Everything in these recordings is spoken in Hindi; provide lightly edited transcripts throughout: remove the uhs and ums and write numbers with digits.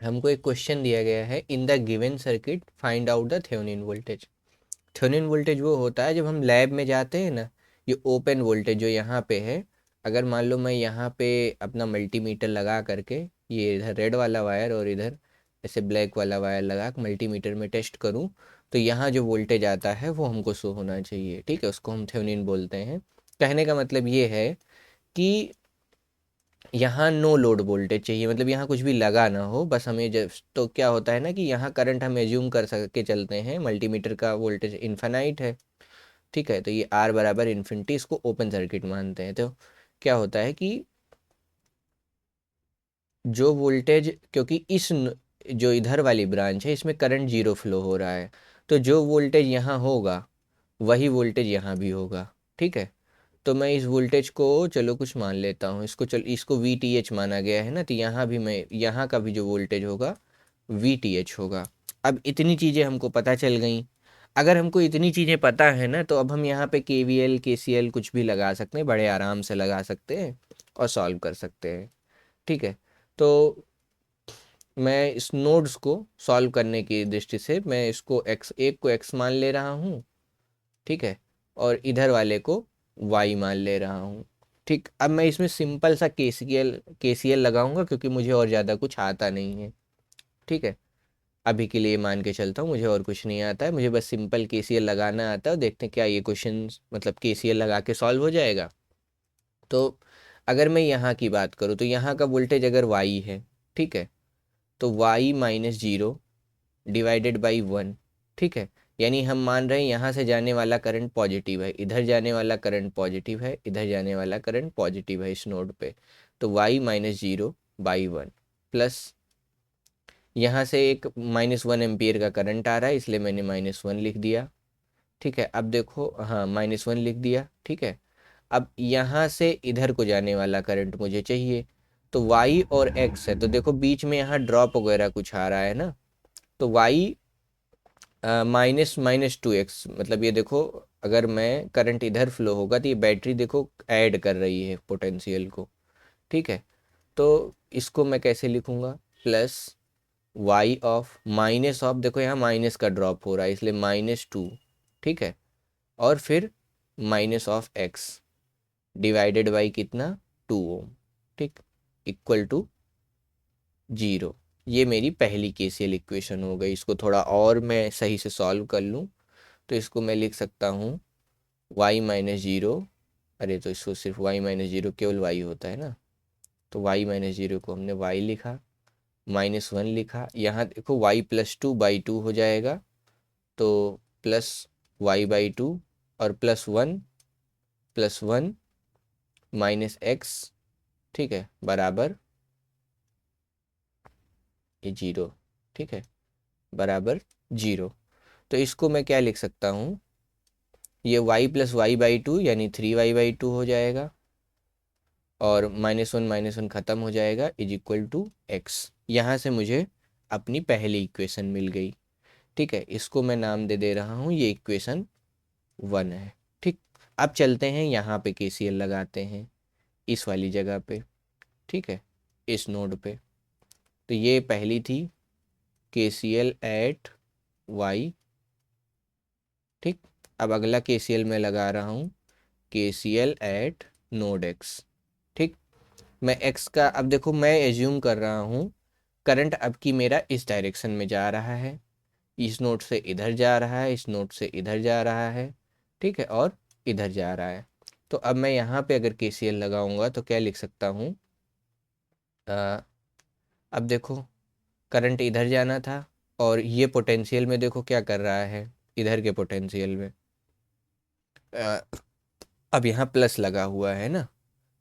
हमको एक क्वेश्चन दिया गया है, in the given circuit find out the Thevenin voltage. Thevenin voltage वो होता है जब हम लैब में जाते हैं ना, ये ओपन वोल्टेज जो यहाँ पे है, अगर मान लो मैं यहाँ पे अपना मल्टीमीटर लगा करके, ये इधर रेड वाला वायर और इधर ऐसे ब्लैक वाला वायर लगा के मल्टीमीटर में टेस्ट करूँ, तो यहाँ जो वोल्टेज आता है वो हमको शो होना चाहिए। ठीक है, उसको हम थेवेनिन बोलते हैं। कहने का मतलब ये है कि यहाँ नो लोड वोल्टेज चाहिए, मतलब यहाँ कुछ भी लगा ना हो, बस हमें जब तो क्या होता है ना कि यहाँ करंट हम एज्यूम कर सके चलते हैं, मल्टीमीटर का वोल्टेज इन्फानाइट है। ठीक है, तो ये आर बराबर इन्फिनिटी, इसको ओपन सर्किट मानते हैं। तो क्या होता है कि जो वोल्टेज, क्योंकि जो इधर वाली ब्रांच है इसमें करंट जीरो फ्लो हो रहा है, तो जो वोल्टेज यहाँ होगा वही वोल्टेज यहाँ भी होगा। ठीक है, तो मैं इस वोल्टेज को चलो कुछ मान लेता हूँ, इसको वी टी एच माना गया है ना, तो यहाँ भी मैं यहाँ का भी जो वोल्टेज होगा वी टी एच होगा। अब इतनी चीज़ें हमको पता चल गई। अगर हमको इतनी चीज़ें पता है ना, तो अब हम यहाँ पे के वी एल के सी एल कुछ भी लगा सकते हैं, बड़े आराम से लगा सकते हैं और सॉल्व कर सकते हैं। ठीक है, तो मैं इस नोड्स को सॉल्व करने की दृष्टि से मैं इसको एक्स, एक को एक्स मान ले रहा हूँ। ठीक है, और इधर वाले को वाई मान ले रहा हूँ। ठीक, अब मैं इसमें सिंपल सा के सी एल लगाऊंगा, क्योंकि मुझे और ज़्यादा कुछ आता नहीं है। ठीक है, अभी के लिए मान के चलता हूँ मुझे और कुछ नहीं आता है, मुझे बस सिंपल के सी एल लगाना आता है, और देखते हैं क्या ये क्वेश्चन मतलब के सी एल लगा के सॉल्व हो जाएगा। तो अगर मैं यहाँ की बात करूँ, तो यहाँ का वोल्टेज अगर वाई है, ठीक है, तो y minus zero divided by one. ठीक है, यानी हम मान रहे हैं यहाँ से जाने वाला करंट पॉजिटिव है, इधर जाने वाला करंट पॉजिटिव है, इधर जाने वाला करंट पॉजिटिव है इस नोड पे। तो y minus zero by one, plus यहाँ से एक माइनस वन एम्पियर का करंट आ रहा है, इसलिए मैंने माइनस वन लिख दिया। ठीक है, अब देखो, हाँ माइनस वन लिख दिया। ठीक है, अब यहाँ से इधर को जाने वाला करंट मुझे चाहिए, तो y और x है, तो देखो बीच में यहाँ ड्रॉप वगैरह कुछ आ रहा है ना, तो y minus minus two x, मतलब ये देखो, अगर मैं करंट इधर फ्लो होगा तो ये बैटरी देखो ऐड कर रही है पोटेंशियल को। ठीक है, तो इसको मैं कैसे लिखूँगा, plus y of minus of, देखो यहाँ माइनस का ड्रॉप हो रहा है इसलिए माइनस टू। ठीक है, और फिर minus of x divided by कितना, टू ओम। ठीक, इक्वल टू जीरो। ये मेरी पहली केसीएल इक्वेशन हो गई। इसको थोड़ा और मैं सही से सॉल्व कर लूँ, तो इसको मैं लिख सकता हूँ y माइनस जीरो, अरे तो इसको सिर्फ y माइनस जीरो केवल y होता है ना, तो y माइनस जीरो को हमने y लिखा, माइनस वन लिखा, यहाँ देखो y plus two by two हो जाएगा, तो प्लस y बाई टू और प्लस वन माइनस एक्स, ठीक है, बराबर ये जीरो। ठीक है, बराबर जीरो। तो इसको मैं क्या लिख सकता हूँ, ये y plus y by two यानी थ्री वाई बाई टू हो जाएगा, और माइनस वन ख़त्म हो जाएगा, इज इक्वल टू एक्स। यहाँ से मुझे अपनी पहली इक्वेशन मिल गई। ठीक है, इसको मैं नाम दे दे रहा हूँ, ये इक्वेशन वन है। ठीक, अब चलते हैं यहाँ पे केसीएल लगाते हैं इस वाली जगह पे। ठीक है, इस नोड पे, तो ये पहली थी केसीएल एट वाई। ठीक, अब अगला केसीएल मैं लगा रहा हूँ केसीएल एट नोड एक्स। ठीक, मैं एक्स का, अब देखो मैं एज्यूम कर रहा हूँ करंट अब की मेरा इस डायरेक्शन में जा रहा है, इस नोड से इधर जा रहा है, इस नोड से इधर जा रहा है। ठीक है, और इधर जा रहा है। तो अब मैं यहाँ पे अगर केसीएल लगाऊंगा तो क्या लिख सकता हूँ, अब देखो करंट इधर जाना था, और ये पोटेंशियल में देखो क्या कर रहा है, इधर के पोटेंशियल में अ, अब यहाँ प्लस लगा हुआ है ना,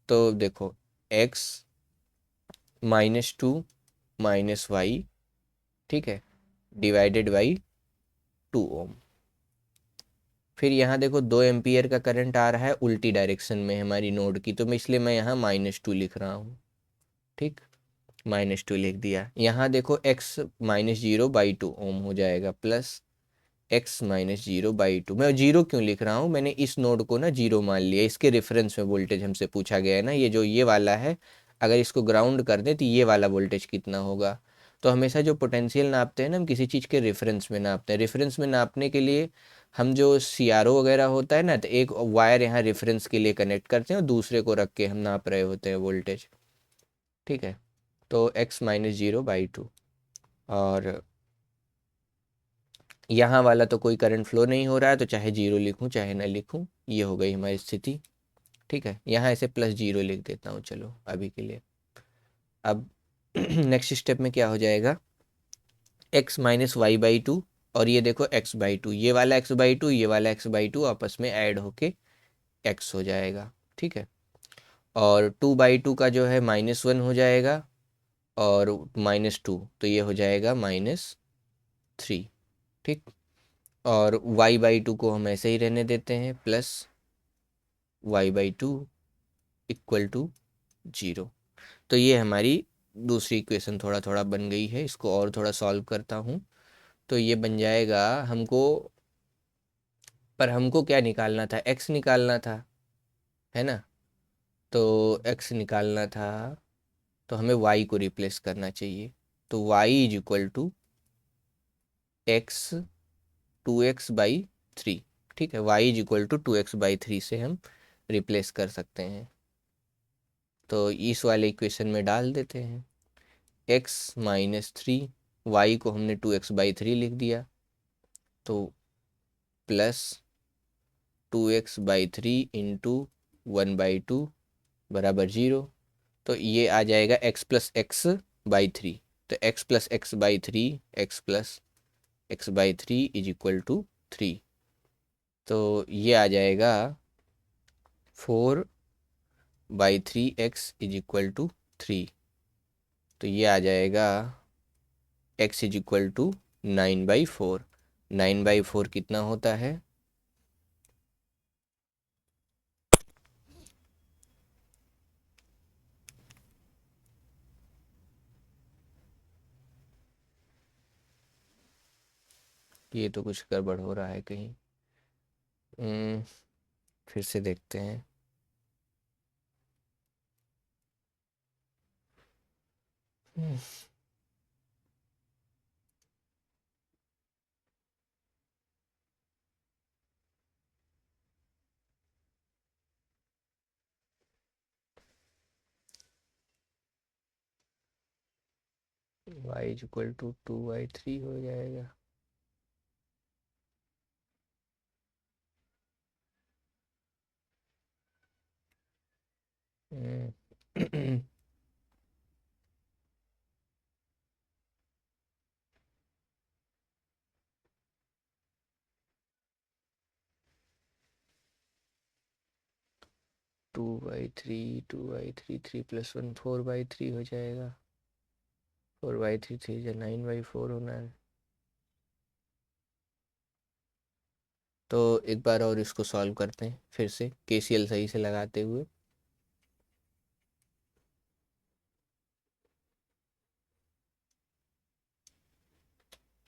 तो देखो x minus two minus y, ठीक है, डिवाइडेड बाई टू ओम। फिर यहाँ देखो 2 एम्पियर का करंट आ रहा है, उल्टी डायरेक्शन में है हमारी नोड की, तो मैं इसलिए मैं यहाँ माइनस टू लिख रहा हूँ। ठीक, माइनस टू लिख दिया। यहाँ देखो x minus zero by two ओम हो जाएगा, plus x minus zero by two. मैं जीरो क्यों लिख रहा हूँ, मैंने इस नोड को ना जीरो मान लिया, इसके रेफरेंस में वोल्टेज हमसे पूछा गया है ना, ये जो ये वाला है, अगर इसको ग्राउंड कर दें तो ये वाला वोल्टेज कितना होगा, तो हमेशा जो पोटेंशियल नापते हैं ना, हम किसी चीज़ के रेफरेंस में नापते हैं। रेफरेंस में नापने के लिए हम जो सीआरओ वगैरह होता है ना, तो एक वायर यहाँ रेफरेंस के लिए कनेक्ट करते हैं और दूसरे को रख के हम नाप रहे होते हैं वोल्टेज। ठीक है, तो x-0/2। और यहाँ वाला तो कोई करंट फ्लो नहीं हो रहा है, तो चाहे जीरो लिखूँ चाहे ना लिखूँ, ये हो गई हमारी स्थिति। ठीक है, यहाँ ऐसे +0 लिख देता हूँ चलो अभी के लिए। अब नेक्स्ट स्टेप में क्या हो जाएगा, x-y/2, और ये देखो x/2, ये वाला x/2 ये वाला x/2 आपस में ऐड होके x हो जाएगा। ठीक है, और 2/2 का जो है -1 हो जाएगा, और -2 तो ये हो जाएगा -3। ठीक, और y/2 को हम ऐसे ही रहने देते हैं, प्लस y/2 इक्वल टू 0। तो ये हमारी दूसरी इक्वेशन थोड़ा थोड़ा बन गई है। इसको और थोड़ा सॉल्व करता हूँ, तो ये बन जाएगा हमको, पर हमको क्या निकालना था, x निकालना था, है ना। तो x निकालना था, तो हमें y को रिप्लेस करना चाहिए। तो y is equal to x 2x/3। ठीक है, y is equal to 2x/3 से हम रिप्लेस कर सकते हैं। तो इस वाले इक्वेशन में डाल देते हैं x-3, y को हमने 2x/3 लिख दिया, तो प्लस 2x/3 इंटू 1/2 बराबर 0। तो ये आ जाएगा x+x/3। तो x+x/3, x+x/3 is equal to 3। तो ये आ जाएगा 4/3x इज इक्वल टू 3। तो ये आ जाएगा x इज इक्वल टू 9/4। 9/4 कितना होता है, ये तो कुछ गड़बड़ हो रहा है कहीं। फिर से देखते हैं। y इज इक्वल टू 2/3 हो जाएगा। हम्म, 2/3, 2/3, 3+1 4/3 हो जाएगा। 4/3 3 या 9/4 होना है। तो एक बार और इसको सॉल्व करते हैं फिर से केसीएल सही से लगाते हुए।